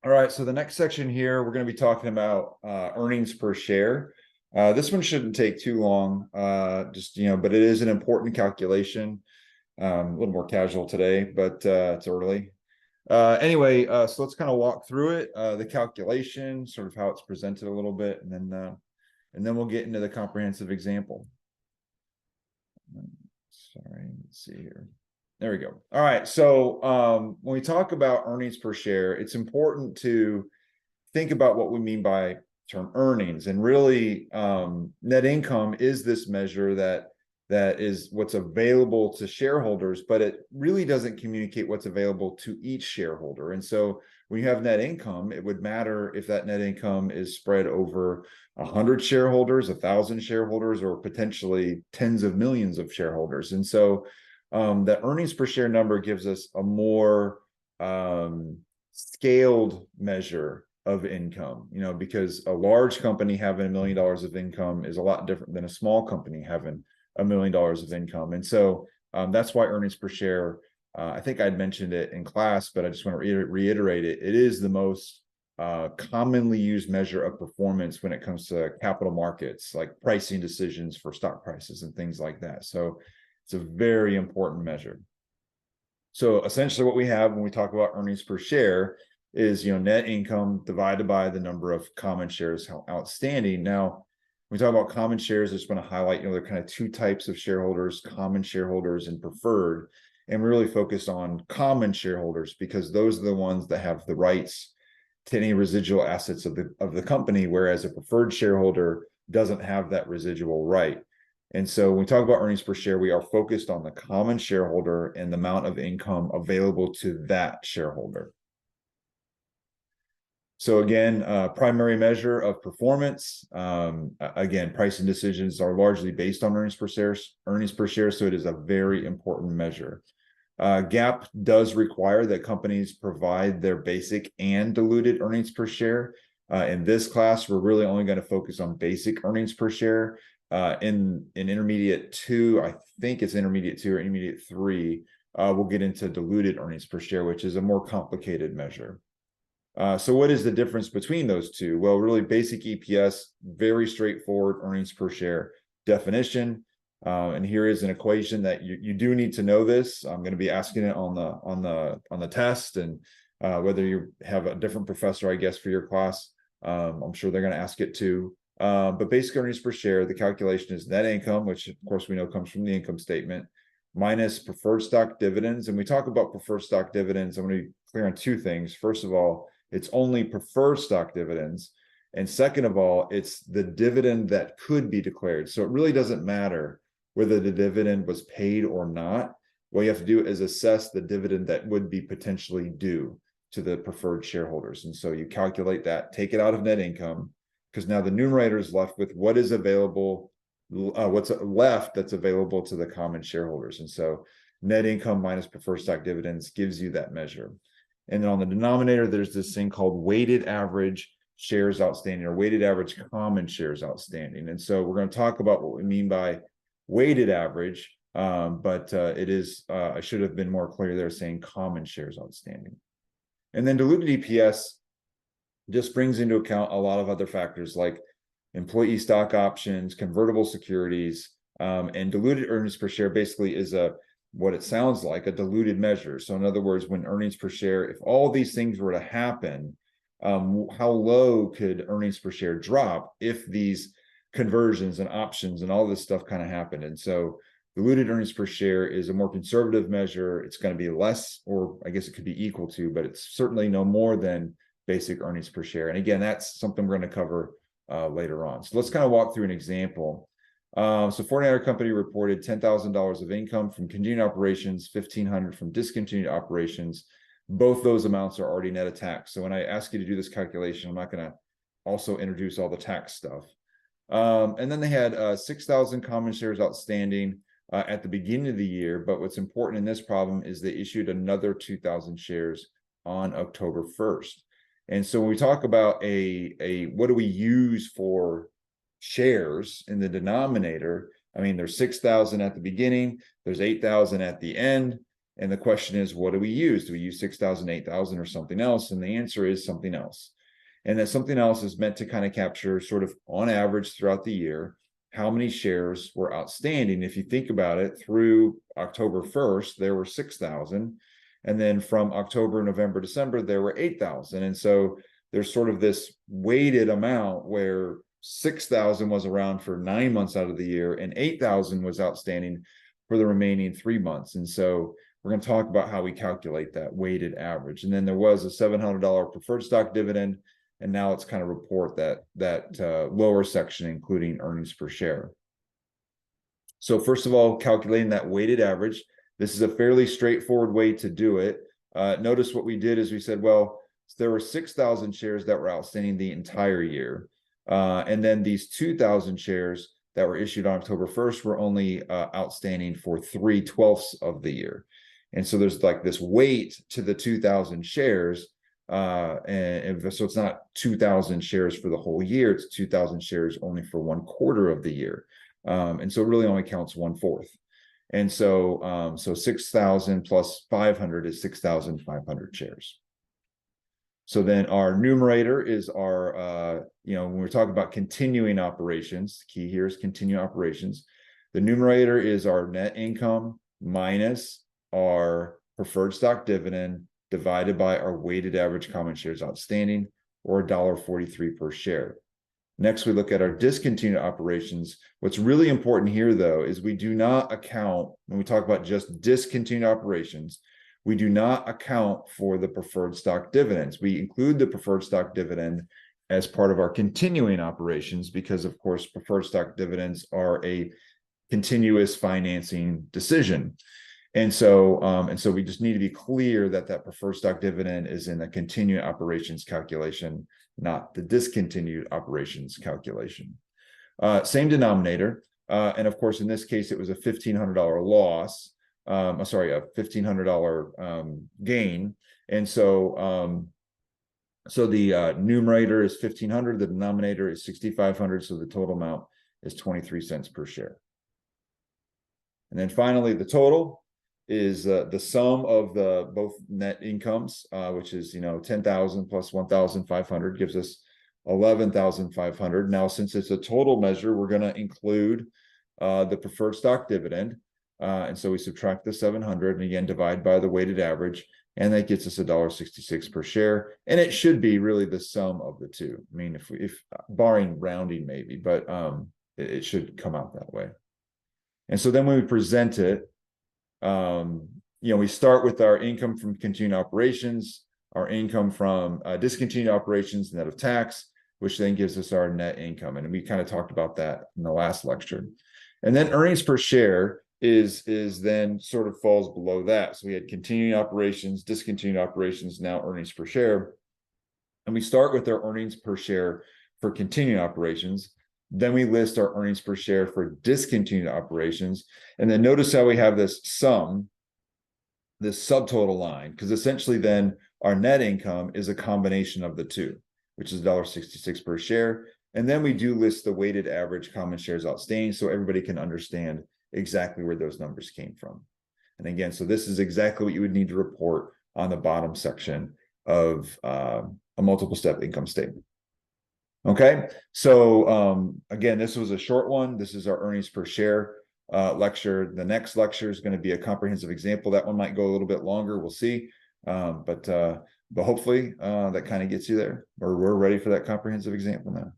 All right, so the next section here, we're going to be talking about earnings per share. This one shouldn't take too long, but it is an important calculation. A little more casual today, but it's early. So let's kind of walk through it, the calculation, sort of how it's presented a little bit, and then we'll get into the comprehensive example. Sorry, let's see here. There we go. All right. So when we talk about earnings per share, it's important to think about what we mean by term earnings. And really, net income is this measure that is what's available to shareholders, but it really doesn't communicate what's available to each shareholder. And so when you have net income, it would matter if that net income is spread over 100 shareholders, 1,000 shareholders, or potentially tens of millions of shareholders. And so the earnings per share number gives us a more scaled measure of income, because a large company having $1 million of income is a lot different than a small company having $1 million of income. And so that's why earnings per share, I think I'd mentioned it in class, but I just want to reiterate it. It is the most commonly used measure of performance when it comes to capital markets, like pricing decisions for stock prices and things like that. So it's a very important measure. So essentially what we have when we talk about earnings per share is, net income divided by the number of common shares outstanding. Now, when we talk about common shares, I just want to highlight, there are kind of two types of shareholders: common shareholders and preferred. And we really focus on common shareholders because those are the ones that have the rights to any residual assets of the company, whereas a preferred shareholder doesn't have that residual right. And so when we talk about earnings per share, we are focused on the common shareholder and the amount of income available to that shareholder. So again, primary measure of performance. Again, pricing decisions are largely based on earnings per share, so it is a very important measure. GAAP does require that companies provide their basic and diluted earnings per share. In this class, we're really only going to focus on basic earnings per share. In intermediate 2, I think it's intermediate 2 or intermediate 3, we'll get into diluted earnings per share, which is a more complicated measure. So what is the difference between those two? Well, really, basic EPS, very straightforward earnings per share definition. And here is an equation that you do need to know this. I'm going to be asking it on the test, and whether you have a different professor, I guess, for your class, I'm sure they're going to ask it too. But basic earnings per share, the calculation is net income, which of course we know comes from the income statement, minus preferred stock dividends. And we talk about preferred stock dividends, I'm going to be clear on two things. First of all, it's only preferred stock dividends. And second of all, it's the dividend that could be declared. So it really doesn't matter whether the dividend was paid or not. What you have to do is assess the dividend that would be potentially due to the preferred shareholders. And so you calculate that, take it out of net income, because now the numerator is left with what is available, what's left that's available to the common shareholders. And so net income minus preferred stock dividends gives you that measure. And then on the denominator, there's this thing called weighted average shares outstanding, or weighted average common shares outstanding. And so we're going to talk about what we mean by weighted average, but it is, I should have been more clear there saying common shares outstanding. And then diluted EPS just brings into account a lot of other factors like employee stock options, convertible securities, and diluted earnings per share basically is what it sounds like, a diluted measure. So in other words, when earnings per share, if all these things were to happen, how low could earnings per share drop if these conversions and options and all this stuff kind of happened? And so diluted earnings per share is a more conservative measure. It's going to be less, or I guess it could be equal to, but it's certainly no more than basic earnings per share. And again, that's something we're going to cover later on. So let's kind of walk through an example. So Fortnite Company reported $10,000 of income from continuing operations, $1,500 from discontinued operations. Both those amounts are already net of tax. So when I ask you to do this calculation, I'm not going to also introduce all the tax stuff. And then they had 6,000 common shares outstanding at the beginning of the year. But what's important in this problem is they issued another 2,000 shares on October 1st. And so when we talk about what do we use for shares in the denominator, I mean, there's 6,000 at the beginning, there's 8,000 at the end, And the question is, what do we use? Do we use 6,000, 8,000, or something else? And the answer is something else. And that something else is meant to kind of capture sort of on average throughout the year, how many shares were outstanding. If you think about it, through October 1st, there were 6,000. And then from October, November, December, there were 8,000. And so there's sort of this weighted amount where 6,000 was around for 9 months out of the year and 8,000 was outstanding for the remaining 3 months. And so we're going to talk about how we calculate that weighted average. And then there was a $700 preferred stock dividend. And now let's kind of report that lower section, including earnings per share. So first of all, calculating that weighted average. This is a fairly straightforward way to do it. Notice what we did is we said, well, there were 6,000 shares that were outstanding the entire year. And then these 2,000 shares that were issued on October 1st were only outstanding for 3/12 of the year. And so there's like this weight to the 2,000 shares. And so it's not 2,000 shares for the whole year. It's 2,000 shares only for 1/4 of the year. And so it really only counts 1/4. And so 6,000 plus 500 is 6,500 shares. So then our numerator is our, when we're talking about continuing operations, the key here is continuing operations. The numerator is our net income minus our preferred stock dividend divided by our weighted average common shares outstanding, or $1.43 per share. Next, we look at our discontinued operations. What's really important here, though, is we do not account, when we talk about just discontinued operations, we do not account for the preferred stock dividends. We include the preferred stock dividend as part of our continuing operations because, of course, preferred stock dividends are a continuous financing decision. And so we just need to be clear that that preferred stock dividend is in the continuing operations calculation, not the discontinued operations calculation. Same denominator. And of course, in this case, it was a $1,500 loss. A $1,500 gain. And so the numerator is 1,500, the denominator is 6,500. So the total amount is 23 cents per share. And then finally, the total is the sum of the both net incomes, which is 10,000 plus 1,500 gives us 11,500. Now, since it's a total measure, we're going to include the preferred stock dividend, and so we subtract the 700 and again divide by the weighted average, and that gets us $1.66 per share. And it should be really the sum of the two. I mean, if barring rounding maybe, but it should come out that way. And so then when we present it, we start with our income from continuing operations, our income from discontinued operations net of tax, which then gives us our net income. And we kind of talked about that in the last lecture. And then earnings per share is then sort of falls below that. So we had continuing operations, discontinued operations, now earnings per share. And we start with our earnings per share for continuing operations. Then we list our earnings per share for discontinued operations. And then notice how we have this sum, this subtotal line, because essentially then our net income is a combination of the two, which is $1.66 per share. And then we do list the weighted average common shares outstanding so everybody can understand exactly where those numbers came from. And again, so this is exactly what you would need to report on the bottom section of a multiple step income statement. Okay, so again, this was a short one. This is our earnings per share lecture. The next lecture is going to be a comprehensive example. That one might go a little bit longer. We'll see. But hopefully that kind of gets you there, or we're ready for that comprehensive example now.